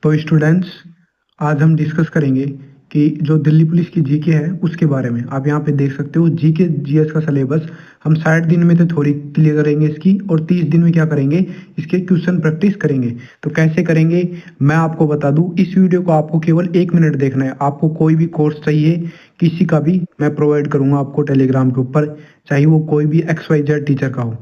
तो स्टूडेंट्स, आज हम डिस्कस करेंगे कि जो दिल्ली पुलिस की जीके है उसके बारे में। आप यहाँ पे देख सकते हो जीके जीएस का सिलेबस हम 60 दिन में तो थोड़ी क्लियर करेंगे इसकी, और 30 दिन में क्या करेंगे, इसके क्वेश्चन प्रैक्टिस करेंगे। तो कैसे करेंगे मैं आपको बता दूं। इस वीडियो को आपको केवल 1 मिनट देखना है। आपको कोई भी कोर्स चाहिए किसी का भी, मैं प्रोवाइड करूंगा आपको टेलीग्राम के ऊपर, चाहे वो कोई भी XYZ टीचर का हो।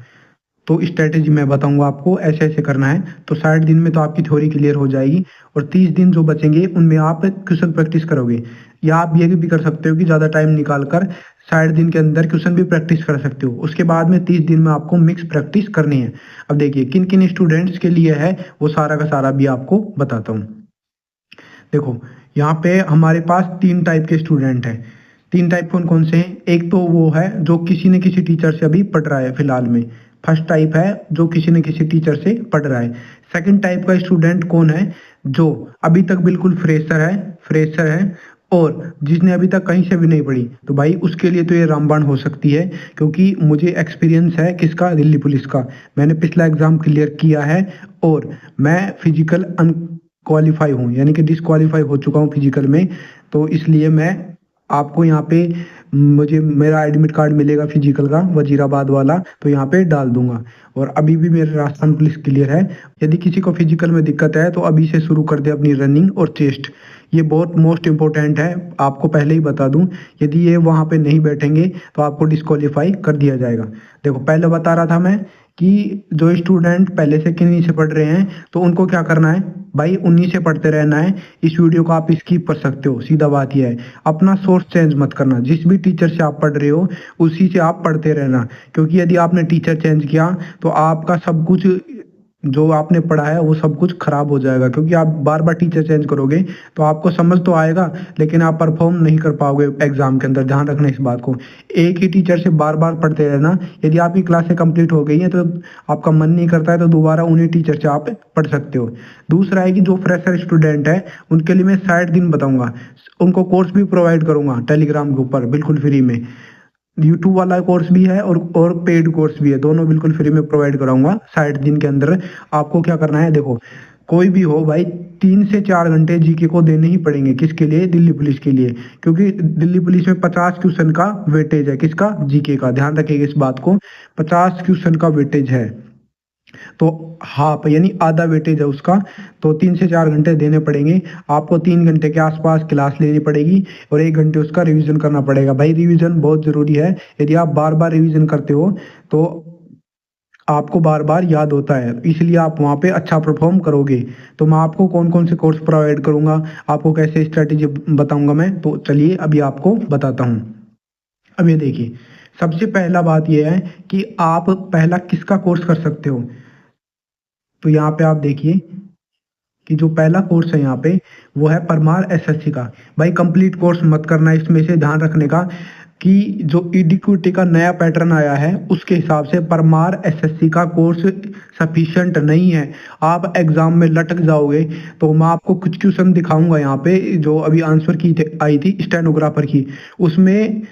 तो स्ट्रैटेजी मैं बताऊंगा आपको, ऐसे ऐसे करना है। तो 60 दिन में तो आपकी थ्योरी क्लियर हो जाएगी, और 30 दिन जो बचेंगे उनमें आप क्वेश्चन प्रैक्टिस करोगे। या आप ये भी कर सकते हो कि ज़्यादा टाइम निकाल कर 60 दिन के अंदर क्वेश्चन भी प्रैक्टिस कर सकते हो। उसके बाद में 30 दिन में आपको मिक्स प्रैक्टिस करनी है। अब देखिए किन किन स्टूडेंट्स के लिए है वो सारा का सारा भी आपको बताता हूँ। देखो यहाँ पे हमारे पास 3 टाइप के स्टूडेंट हैं। 3 टाइप कौन कौन से हैं? एक तो वो है जो किसी न किसी टीचर से अभी पढ़ रहा है फिलहाल में। फर्स्ट टाइप है जो किसी न किसी टीचर से पढ़ रहा है। सेकंड टाइप का स्टूडेंट कौन है? जो अभी तक बिल्कुल फ्रेशर है और जिसने अभी तक कहीं से भी नहीं पढ़ी। तो भाई उसके लिए तो ये रामबाण हो सकती है, क्योंकि मुझे एक्सपीरियंस है किसका, दिल्ली पुलिस का। मैंने पिछला एग्जाम क्लियर किया है और मैं फिजिकल क्वालिफाई हूँ, यानी कि डिसक्वालीफाई हो चुका हूँ फिजिकल में। तो इसलिए मैं आपको यहाँ पे, मुझे मेरा एडमिट कार्ड मिलेगा फिजिकल का वजीराबाद वाला, तो यहाँ पे डाल दूंगा। और अभी भी मेरे राजस्थान पुलिस क्लियर है। यदि किसी को फिजिकल में दिक्कत है तो अभी से शुरू कर दे अपनी रनिंग और चेस्ट। ये बहुत मोस्ट इंपॉर्टेंट है, आपको पहले ही बता दूं। यदि ये वहाँ पे नहीं बैठेंगे तो आपको डिस्क्वालीफाई कर दिया जाएगा। देखो पहले बता रहा था मैं कि जो स्टूडेंट पहले से किन्हीं से पढ़ रहे हैं तो उनको क्या करना है भाई, उन्हीं से पढ़ते रहना है। इस वीडियो को आप स्किप कर सकते हो, सीधा बात यह है। अपना सोर्स चेंज मत करना, जिस भी टीचर से आप पढ़ रहे हो उसी से आप पढ़ते रहना। क्योंकि यदि आपने टीचर चेंज किया तो आपका सब कुछ जो आपने पढ़ा है वो सब कुछ खराब हो जाएगा। क्योंकि आप बार बार टीचर चेंज करोगे तो आपको समझ तो आएगा लेकिन आप परफॉर्म नहीं कर पाओगे एग्जाम के अंदर। ध्यान रखना इस बात को, एक ही टीचर से बार बार पढ़ते रहना। यदि आपकी क्लासें कंप्लीट हो गई हैं तो आपका मन नहीं करता है तो दोबारा उन्हीं टीचर से आप पढ़ सकते हो। दूसरा है कि जो फ्रेशर स्टूडेंट है उनके लिए मैं 60 दिन बताऊंगा। उनको कोर्स भी प्रोवाइड करूंगा टेलीग्राम के ऊपर बिल्कुल फ्री में। यूट्यूब वाला कोर्स भी है और पेड कोर्स भी है, दोनों बिल्कुल फ्री में प्रोवाइड कराऊंगा 60 दिन के अंदर। आपको क्या करना है, देखो कोई भी हो भाई, 3 से 4 घंटे जीके को देने ही पड़ेंगे। किसके लिए? दिल्ली पुलिस के लिए। क्योंकि दिल्ली पुलिस में 50 क्वेश्चन का वेटेज है। किसका? जीके का। ध्यान रखिएगा इस बात को, 50 क्वेश्चन का वेटेज है। तो हाफ यानी आधा वेटेज है उसका। तो 3 से 4 घंटे देने पड़ेंगे आपको। 3 घंटे के आसपास क्लास लेनी पड़ेगी और 1 घंटे उसका रिवीजन करना पड़ेगा। भाई रिवीजन बहुत जरूरी है। यदि आप बार बार रिवीजन करते हो तो आपको बार बार याद होता है, इसलिए आप वहाँ पे अच्छा परफॉर्म करोगे। तो मैं आपको कौन कौन से कोर्स प्रोवाइड करूंगा, आपको कैसे स्ट्रेटेजी बताऊंगा मैं, तो चलिए अभी आपको बताता हूँ। अब ये देखिए, सबसे पहला बात यह है कि आप पहला किसका कोर्स कर सकते हो। तो यहाँ पे आप देखिए कि जो पहला कोर्स है यहाँ पे वो है परमार एसएससी का। भाई कंप्लीट कोर्स मत करना, इसमें से ध्यान रखने का कि जो ईडीक्यूटी का नया पैटर्न आया है उसके हिसाब से परमार एसएससी का कोर्स सफिशिएंट नहीं है। आप एग्जाम में लटक जाओगे। तो मैं आपको कुछ क्वेश्चन दिखाऊंगा यहाँ पे, जो अभी आंसर की आई थी स्टेनोग्राफर की। उसमें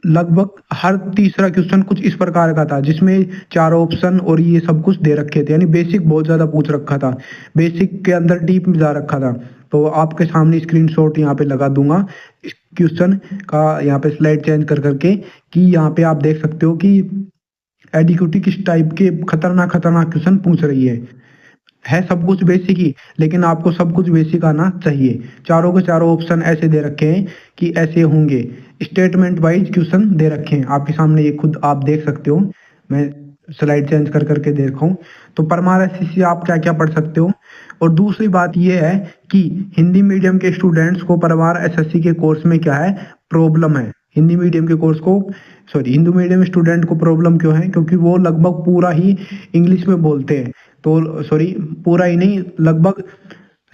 लगभग हर तीसरा क्वेश्चन कुछ इस प्रकार का था, जिसमें 4 ऑप्शन और ये सब कुछ दे रखे थे। यानी बेसिक बहुत ज्यादा पूछ रखा था, बेसिक के अंदर डीप में जा रखा था। तो आपके सामने स्क्रीनशॉट यहाँ पे लगा दूंगा इस क्वेश्चन का, यहाँ पे स्लाइड चेंज कर करके, कि यहाँ पे आप देख सकते हो कि एडिक्यूटी किस टाइप के खतरनाक खतरनाक क्वेश्चन पूछ रही है सब कुछ बेसिक ही, लेकिन आपको सब कुछ बेसिक आना चाहिए। चारों के चारों ऑप्शन ऐसे दे रखे हैं कि ऐसे होंगे, स्टेटमेंट वाइज क्वेश्चन दे रखे हैं आपके सामने, ये खुद आप देख सकते हो। मैं स्लाइड चेंज कर करके देख रहा हूँ। तो परमार एसएससी आप क्या क्या पढ़ सकते हो। और दूसरी बात ये है कि हिंदी मीडियम के स्टूडेंट्स को परमार एसएससी के कोर्स में क्या है, प्रॉब्लम है। हिंदी मीडियम के कोर्स को, हिंदू मीडियम स्टूडेंट को प्रॉब्लम क्यों है? क्योंकि वो लगभग पूरा ही इंग्लिश में बोलते हैं। तो पूरा ही नहीं, लगभग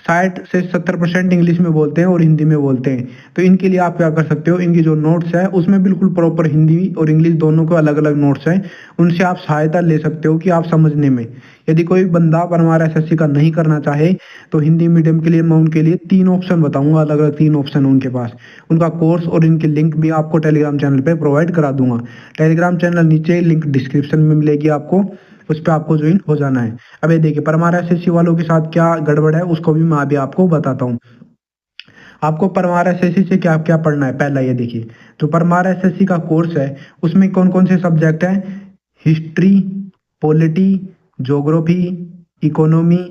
60 से 70% इंग्लिश में बोलते हैं और हिंदी में बोलते हैं। तो इनके लिए आप क्या कर सकते हो, इनकी जो नोट्स है उसमें बिल्कुल प्रॉपर हिंदी और इंग्लिश दोनों के अलग अलग नोट्स हैं, उनसे आप सहायता ले सकते हो कि आप समझने में। यदि कोई बंदा परमार एसएससी का नहीं करना चाहे तो हिंदी मीडियम के लिए मैं उनके लिए 3 ऑप्शन बताऊंगा, अलग अलग 3 ऑप्शन उनके पास। उनका कोर्स और इनके लिंक भी आपको टेलीग्राम चैनल पे प्रोवाइड करा दूंगा। टेलीग्राम चैनल नीचे लिंक डिस्क्रिप्शन में मिलेगी आपको, उस पर आपको ज्वाइन हो जाना है। अब ये देखिए परमार एसएससी वालों के साथ क्या गड़बड़ है उसको भी मैं अभी आपको बताता हूँ। आपको परमार एसएससी से क्या क्या पढ़ना है, पहला ये देखिए जो परमार एसएससी का कोर्स है उसमें कौन कौन से सब्जेक्ट हैं, हिस्ट्री, पॉलिटी, ज्योग्राफी, इकोनॉमी,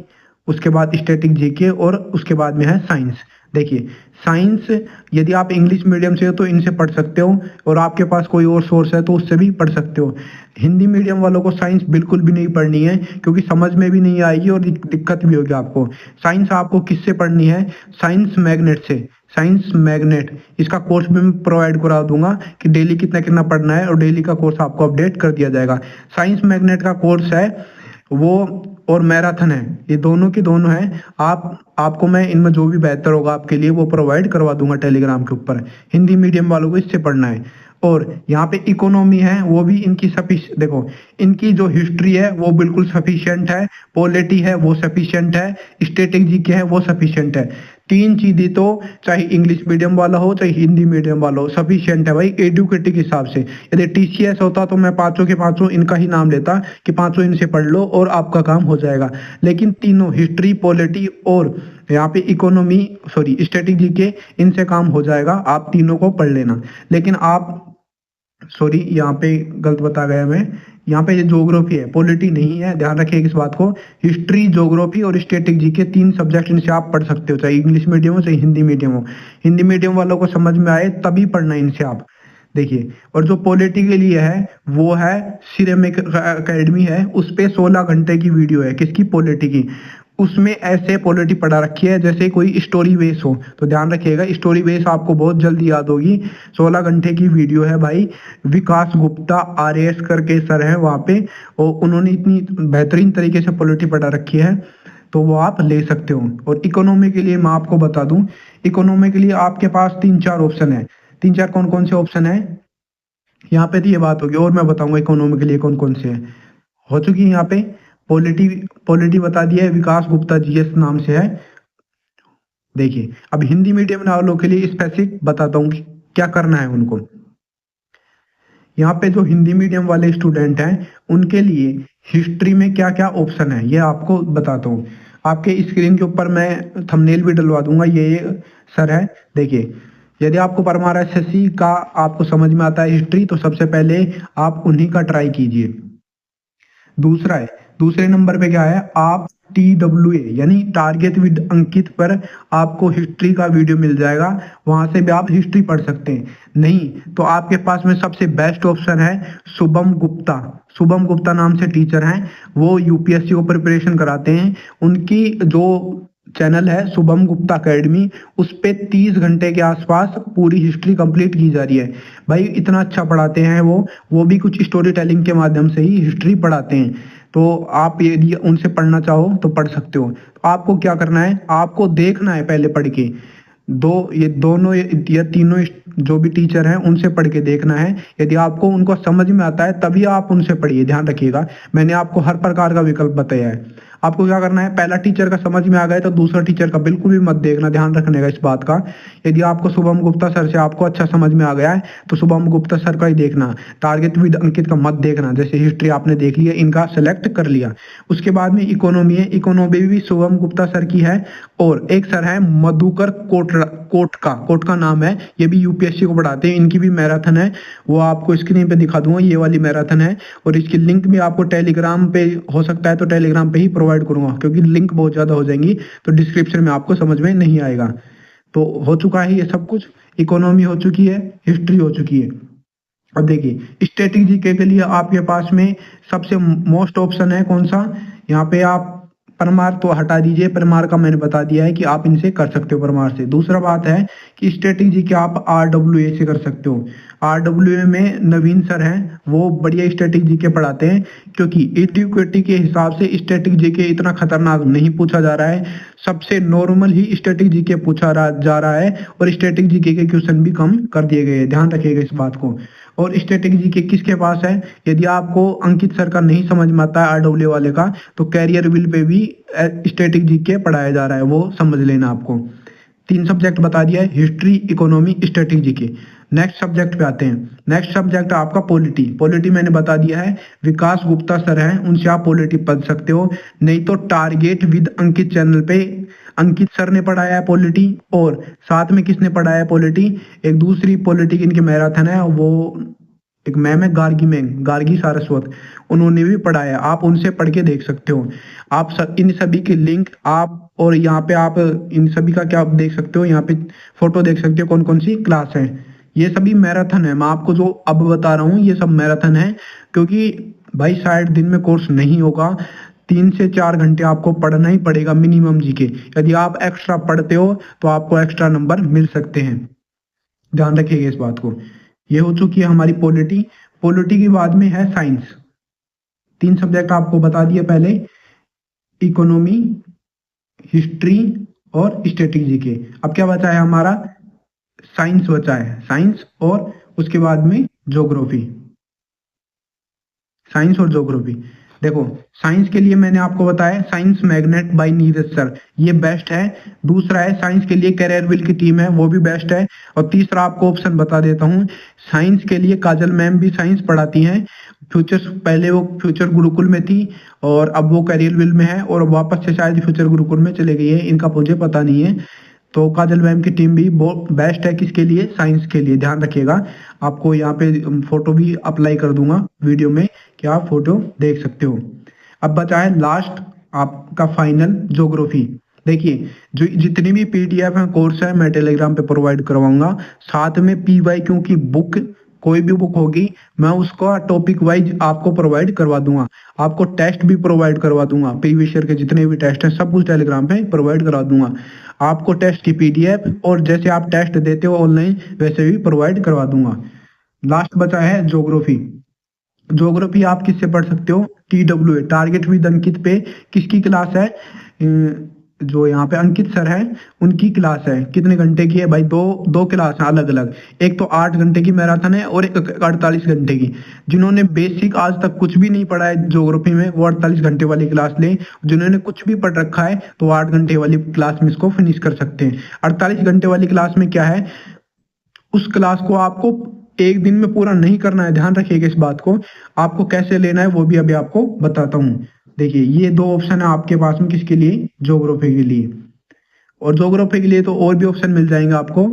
उसके बाद स्टैटिक जीके और उसके बाद में है साइंस। देखिए साइंस यदि आप इंग्लिश मीडियम से हो तो इनसे पढ़ सकते हो, और आपके पास कोई और सोर्स है तो उससे भी पढ़ सकते हो। हिंदी मीडियम वालों को साइंस बिल्कुल भी नहीं पढ़नी है, क्योंकि समझ में भी नहीं आएगी और दिक्कत भी होगी आपको। साइंस आपको किससे पढ़नी है, साइंस मैग्नेट से। साइंस मैग्नेट इसका कोर्स भी मैं प्रोवाइड करा दूंगा कि डेली कितना कितना पढ़ना है, और डेली का कोर्स आपको अपडेट कर दिया जाएगा। साइंस मैग्नेट का कोर्स है वो, और मैराथन है, ये दोनों की दोनों है। आपको मैं इनमें जो भी बेहतर होगा आपके लिए वो प्रोवाइड करवा दूंगा टेलीग्राम के ऊपर। हिंदी मीडियम वालों को इससे पढ़ना है। और यहाँ पे इकोनॉमी है वो भी इनकी देखो इनकी जो हिस्ट्री है वो बिल्कुल सफिशिएंट है, पॉलिटी है वो सफिशिएंट है, स्टैटिक जीके है वो सफिशिएंट है। तीन चीजें तो चाहे इंग्लिश मीडियम वाला हो चाहे हिंदी मीडियम वाला हो सफिशिएंट है भाई एडुकेटिव के हिसाब से। यदि टीसीएस होता तो मैं पांचों के पांचों इनका ही नाम लेता कि पांचों इनसे पढ़ लो और आपका काम हो जाएगा। लेकिन तीनों हिस्ट्री, पॉलिटी और यहाँ पे इकोनॉमी सॉरी स्टैटिक जीके इनसे काम हो जाएगा, आप तीनों को पढ़ लेना। लेकिन आप सॉरी यहाँ पे गलत बता गया मैं, यहाँ पे ये ज्योग्राफी है पॉलिटी नहीं है, ध्यान रखिए इस बात को। हिस्ट्री, ज्योग्राफी और स्टैटिक जीके तीन सब्जेक्ट इनसे आप पढ़ सकते हो, चाहे इंग्लिश मीडियम हो चाहे हिंदी मीडियम हो। हिंदी मीडियम वालों को समझ में आए तभी पढ़ना है इनसे आप। देखिए और जो पॉलिटी के लिए है वो है सिरेमिक एकेडमी है, उस पे 16 घंटे की वीडियो है किसकी, पॉलिटी की। उसमें ऐसे पॉलिटी पढ़ा रखी है जैसे कोई स्टोरी बेस हो, तो ध्यान रखिएगा स्टोरी बेस आपको बहुत जल्दी याद होगी। 16 घंटे की वीडियो है भाई। विकास गुप्ता आरएएस करके सर है वहाँ पे, और उन्होंने इतनी बेहतरीन तरीके से पॉलिटी पढ़ा रखी है, तो वो आप ले सकते हो। और इकोनॉमी के लिए मैं आपको बता दूं, इकोनॉमी के लिए आपके पास 3-4 ऑप्शन है। 3-4 कौन कौन से ऑप्शन है यहाँ पे, तो ये बात होगी और मैं बताऊंगा इकोनॉमी के लिए कौन कौन से हैं। हो चुकी है यहाँ पे पॉलिटी, पॉलिटी बता दिया है, विकास गुप्ता जीएस नाम से है। देखिए अब हिंदी मीडियम वालों के लिए स्पेसिफिक बताता हूँ कि क्या करना है उनको। यहाँ पे जो हिंदी मीडियम वाले स्टूडेंट हैं उनके लिए हिस्ट्री में क्या क्या ऑप्शन है ये आपको बताता हूँ। आपके स्क्रीन के ऊपर मैं थंबनेल भी डलवा दूंगा, ये सर है। देखिए यदि आपको परमार एसएससी का आपको समझ में आता है हिस्ट्री, तो सबसे पहले आप उन्हीं का ट्राई कीजिए। दूसरा है, दूसरे नंबर पे क्या है, आप TWA यानी टारगेट विद अंकित पर आपको हिस्ट्री का वीडियो मिल जाएगा, वहां से भी आप हिस्ट्री पढ़ सकते हैं। नहीं तो आपके पास में सबसे बेस्ट ऑप्शन है शुभम गुप्ता। शुभम गुप्ता नाम से टीचर हैं, वो यूपीएससी को प्रिपरेशन कराते हैं। उनकी जो चैनल है शुभम गुप्ता एकेडमी, उस पे 30 घंटे के आसपास पूरी हिस्ट्री कंप्लीट की जा रही है। भाई इतना अच्छा पढ़ाते हैं वो भी कुछ स्टोरी टेलिंग के माध्यम से ही हिस्ट्री पढ़ाते हैं। तो आप यदि उनसे पढ़ना चाहो तो पढ़ सकते हो। तो आपको क्या करना है, आपको देखना है पहले पढ़ के, ये दोनों या तीनों जो भी टीचर हैं उनसे पढ़ के देखना है। यदि आपको उनको समझ में आता है तभी आप उनसे पढ़िए। ध्यान रखिएगा मैंने आपको हर प्रकार का विकल्प बताया है। आपको क्या करना है, पहला टीचर का समझ में आ गया तो दूसरा टीचर का बिल्कुल भी मत देखना, ध्यान रखने का इस बात का। यदि आपको शुभम गुप्ता सर से आपको अच्छा समझ में आ गया है तो शुभम गुप्ता सर का ही देखना, टारगेट विद अंकित का मत देखना। जैसे हिस्ट्री आपने देख लिया, इनका सेलेक्ट कर लिया। उसके बाद में इकोनॉमी है, इकोनॉमी भी शुभम गुप्ता सर की है। और एक सर है मधुकर कोटका नाम है, ये भी यूपीएससी को पढ़ाते हैं। इनकी भी मैराथन है, वो आपको स्क्रीन पे दिखा दूंगा, ये वाली मैराथन है। और इसकी लिंक भी आपको टेलीग्राम पे हो सकता है तो टेलीग्राम पे ही प्रोवाइड करूंगा, क्योंकि लिंक बहुत ज्यादा हो जाएंगी तो डिस्क्रिप्शन में आपको समझ में नहीं आएगा। तो हो चुका है ये सब कुछ, इकोनॉमी हो चुकी है, हिस्ट्री हो चुकी है। अब देखिए स्टैटिक जीके के लिए आपके पास में सबसे मोस्ट ऑप्शन है कौन सा, यहाँ पे आप परमार तो हटा दीजिए, परमार का मैंने बता दिया है कि आप इनसे कर सकते हो परमार से। दूसरा बात है कि स्टैटिक जीके आप RWA से कर सकते हो। RWA में नवीन सर हैं, वो बढ़िया स्टैटिक जीके पढ़ाते हैं, क्योंकि एडुकेटिव के हिसाब से स्टैटिक जीके इतना खतरनाक नहीं पूछा जा रहा है, सबसे नॉर्मल ही स्टैटिक जीके पूछा जा रहा है। और स्टैटिक जीके के क्वेश्चन भी कम कर दिए गए हैं, ध्यान रखिएगा इस बात को। और स्टैटिक जीके किसके पास है, यदि आपको अंकित सर का नहीं समझ में आता है RWA वाले का, तो कैरियर विल पे भी स्टैटिक जीके पढ़ाया जा रहा है, वो समझ लेना। आपको 3 सब्जेक्ट बता दिया है, history, economy, static GK. Next subject पे आते हैं। नेक्स्ट सब्जेक्ट आपका पॉलिटी। पॉलिटी मैंने बता दिया है, विकास गुप्ता सर हैं, उनसे आप पॉलिटी पढ़ सकते हो। नहीं तो टारगेट विद अंकित चैनल पे अंकित सर ने पढ़ाया है पॉलिटी, और साथ में किसने पढ़ाया है पॉलिटी, एक दूसरी पॉलिटी की इनकी मैराथन है, वो एक मैम है गार्गी मैम, गार्गी सारस्वत, उन्होंने भी पढ़ाया, आप उनसे पढ़ के देख सकते हो। आप इन सभी की लिंक आप, और यहाँ पे आप इन सभी का क्या आप देख सकते हो, यहाँ पे फोटो देख सकते हो कौन कौन सी क्लास है। ये सभी मैराथन है, मैं आपको जो अब बता रहा हूँ ये सब मैराथन है, क्योंकि भाई 60 दिन में कोर्स नहीं होगा, 3 से 4 घंटे आपको पढ़ना ही पड़ेगा मिनिमम जीके। यदि आप एक्स्ट्रा पढ़ते हो तो आपको एक्स्ट्रा नंबर मिल सकते हैं, ध्यान रखिएगा इस बात को। ये हो चुकी है हमारी पॉलिटी। पॉलिटी के बाद में है साइंस। 3 सब्जेक्ट आपको बता दिए पहले, इकोनॉमी, हिस्ट्री और स्ट्रेटेजी के। अब क्या बचा है हमारा, साइंस बचा है, साइंस और उसके बाद में ज्योग्राफी, साइंस और ज्योग्राफी। देखो साइंस के लिए मैंने आपको बताया science magnet by Neeraj sir, ये बेस्ट है। दूसरा है साइंस के लिए कैरियर विल की टीम है, वो भी बेस्ट है। और तीसरा आपको ऑप्शन बता देता हूँ, साइंस के लिए काजल मैम भी साइंस पढ़ाती हैं। फ्यूचर, पहले वो फ्यूचर गुरुकुल में थी और अब वो कैरियर विल में है, और वापस से शायद फ्यूचर गुरुकुल में चले गई है, इनका मुझे पता नहीं है। तो काजल मैम की टीम भी बहुत बेस्ट है, किसके लिए, साइंस के लिए। ध्यान रखिएगा, आपको यहाँ पे फोटो भी अप्लाई कर दूंगा वीडियो में कि आप फोटो देख सकते हो। अब बचा है लास्ट आपका फाइनल, ज्योग्राफी। देखिए जो जितनी भी पीडीएफ है कोर्स है मैं टेलीग्राम पे प्रोवाइड करवाऊंगा, साथ में पीवाईक्यू की बुक, कोई भी बुक होगी मैं उसको टॉपिक वाइज आपको प्रोवाइड करवा दूंगा। आपको टेस्ट भी प्रोवाइड करवा दूंगा, प्रीवियस ईयर के जितने भी टेस्ट हैं सब कुछ टेलीग्राम पे प्रोवाइड करवा दूंगा। आपको टेस्ट की पीडीएफ, और जैसे आप टेस्ट देते हो ऑनलाइन वैसे भी प्रोवाइड करवा दूंगा। लास्ट बचा है ज्योग्राफी। ज्योग्राफी आप किससे पढ़ सकते हो, TWA टारगेट विद अंकित पे किसकी क्लास है, जो यहाँ पे अंकित सर है उनकी क्लास है। कितने घंटे की है भाई, दो क्लास है अलग अलग, एक तो 8 घंटे की मैराथन है और एक 48 घंटे की। जिन्होंने बेसिक आज तक कुछ भी नहीं पढ़ा है ज्योग्राफी में वो 48 घंटे वाली क्लास लें, जिन्होंने कुछ भी पढ़ रखा है तो 8 घंटे वाली क्लास में इसको फिनिश कर सकते हैं। 48 घंटे वाली क्लास में क्या है, उस क्लास को आपको एक दिन में पूरा नहीं करना है, ध्यान रखिएगा इस बात को। आपको कैसे लेना है वो भी अभी आपको बताता हूँ। देखिए ये 2 ऑप्शन है आपके पास में, किसके लिए, ज्योग्राफी के लिए। और ज्योग्राफी के लिए तो और भी ऑप्शन मिल जाएंगे आपको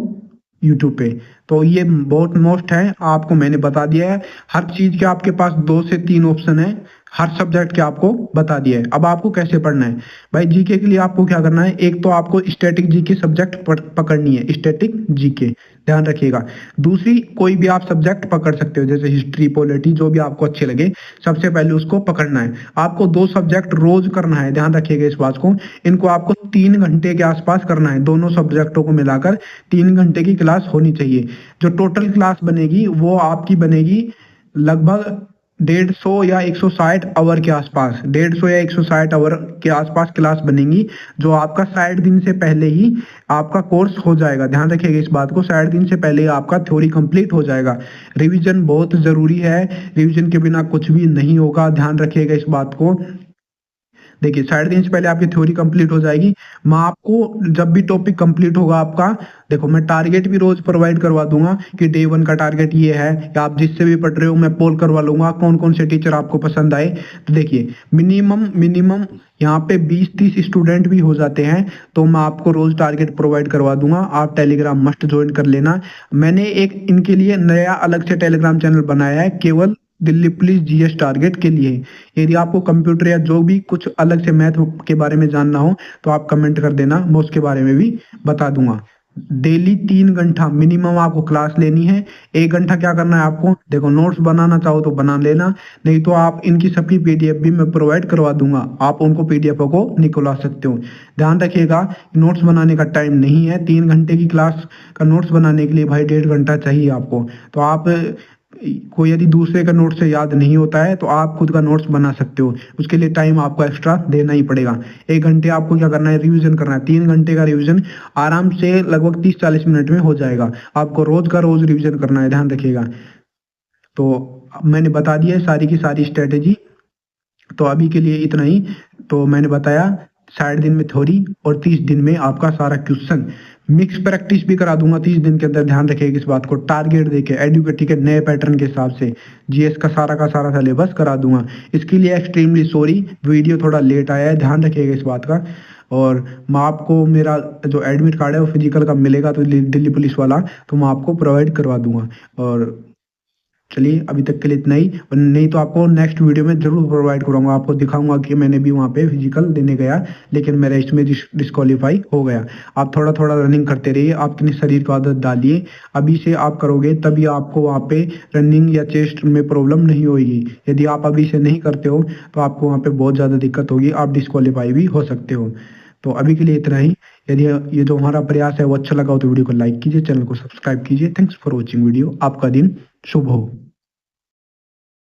यूट्यूब पे। तो ये बहुत मोस्ट है, आपको मैंने बता दिया है। हर चीज के आपके पास 2 से 3 ऑप्शन है, हर सब्जेक्ट के आपको बता दिया है। अब आपको कैसे पढ़ना है भाई, जीके के लिए आपको क्या करना है, एक तो आपको स्टैटिक जीके सब्जेक्ट पकड़नी है, स्टैटिक जीके, ध्यान रखिएगा। दूसरी कोई भी आप सब्जेक्ट पकड़ सकते हो, जैसे हिस्ट्री, पॉलिटी, जो भी आपको अच्छे लगे, सबसे पहले उसको पकड़ना है। आपको 2 सब्जेक्ट रोज करना है, ध्यान रखिएगा इस बात को। इनको आपको 3 घंटे के आसपास करना है, दोनों सब्जेक्टों को मिलाकर 3 घंटे की क्लास होनी चाहिए। जो टोटल क्लास बनेगी वो आपकी बनेगी लगभग 150 या 160 आवर के आसपास, 150 या 160 आवर के आसपास क्लास बनेगी, जो आपका 60 दिन से पहले ही आपका कोर्स हो जाएगा। ध्यान रखिएगा इस बात को, 60 दिन से पहले ही आपका थ्योरी कंप्लीट हो जाएगा। रिवीजन बहुत जरूरी है, रिवीजन के बिना कुछ भी नहीं होगा, ध्यान रखिएगा इस बात को। देखिए 60 दिन से पहले आपकी थ्योरी कंप्लीट हो जाएगी। मैं आपको जब भी टॉपिक कंप्लीट होगा आपका, देखो मैं टारगेट भी रोज प्रोवाइड करवा दूंगा कि डे 1 का टारगेट ये है, या आप जिससे भी पढ़ रहे हो मैं पोल करवा लूंगा कौन कौन से टीचर आपको पसंद आए। तो देखिए मिनिमम यहाँ पे 20-30 स्टूडेंट भी हो जाते हैं, तो मैं आपको रोज टारगेट प्रोवाइड करवा दूंगा। आप टेलीग्राम मस्ट ज्वाइन कर लेना। मैंने एक इनके लिए नया अलग से टेलीग्राम चैनल बनाया है, केवल दिल्ली पुलिस जीएस टारगेट के लिए। यदि आपको कंप्यूटर या जो भी कुछ अलग से मैथ के बारे में जानना हो तो आप कमेंट कर देना, मैं उसके बारे में भी बता दूंगा। डेली 3 घंटा मिनिमम आपको क्लास लेनी है। 1 घंटा क्या करना है आपको, देखो नोट्स बनाना चाहो तो बना लेना, नहीं तो आप इनकी सबकी पीडीएफ भी मैं प्रोवाइड करवा दूंगा, आप उनको पीडीएफ को निकलवा सकते हो। ध्यान रखिएगा नोट्स बनाने का टाइम नहीं है, 3 घंटे की क्लास का नोट्स बनाने के लिए भाई 1.5 घंटा चाहिए आपको। तो आप कोई यदि दूसरे का नोट से याद नहीं होता है तो आप खुद का नोट्स बना सकते हो, उसके लिए टाइम आपको एक्स्ट्रा देना ही पड़ेगा। 1 घंटे आपको क्या करना है, रिवीजन करना है। 3 घंटे का रिवीजन आराम से लगभग 30-40 मिनट में हो जाएगा। आपको रोज का रोज रिवीजन करना है, ध्यान रखिएगा। तो मैंने बता दिया है सारी की सारी स्ट्रेटेजी, तो अभी के लिए इतना ही। तो मैंने बताया 60 दिन में थ्योरी और 30 दिन में आपका सारा क्वेश्चन मिक्स प्रैक्टिस भी करा दूंगा 30 दिन के अंदर, ध्यान रखिएगा इस बात को। टारगेट देके एडुकेटी के नए पैटर्न के हिसाब से जीएस का सारा सिलेबस करा दूंगा। इसके लिए एक्सट्रीमली सॉरी, वीडियो थोड़ा लेट आया है, ध्यान रखिएगा इस बात का। और मैं आपको मेरा जो एडमिट कार्ड है वो फिजिकल का मिलेगा तो दिल्ली पुलिस वाला, तो मैं आपको प्रोवाइड करवा दूंगा। और चलिए अभी तक के लिए इतना ही, और नहीं तो आपको नेक्स्ट वीडियो में जरूर प्रोवाइड करूंगा, आपको दिखाऊंगा कि मैंने भी वहाँ पे फिजिकल देने गया लेकिन मेरा इसमें डिस्क्वालीफाई हो गया। आप थोड़ा थोड़ा रनिंग करते रहिए, आप अपने शरीर को आदत डालिए, अभी से आप करोगे तभी आपको वहाँ पे रनिंग या चेस्ट में प्रॉब्लम नहीं होगी। यदि आप अभी से नहीं करते हो तो आपको वहाँ पे बहुत ज़्यादा दिक्कत होगी, आप डिस्क्वालीफाई भी हो सकते हो। तो अभी के लिए इतना ही। यदि ये जो हमारा प्रयास है वो अच्छा लगा हो तो वीडियो को लाइक कीजिए, चैनल को सब्सक्राइब कीजिए। Thanks for watching video. आपका दिन शुभ हो।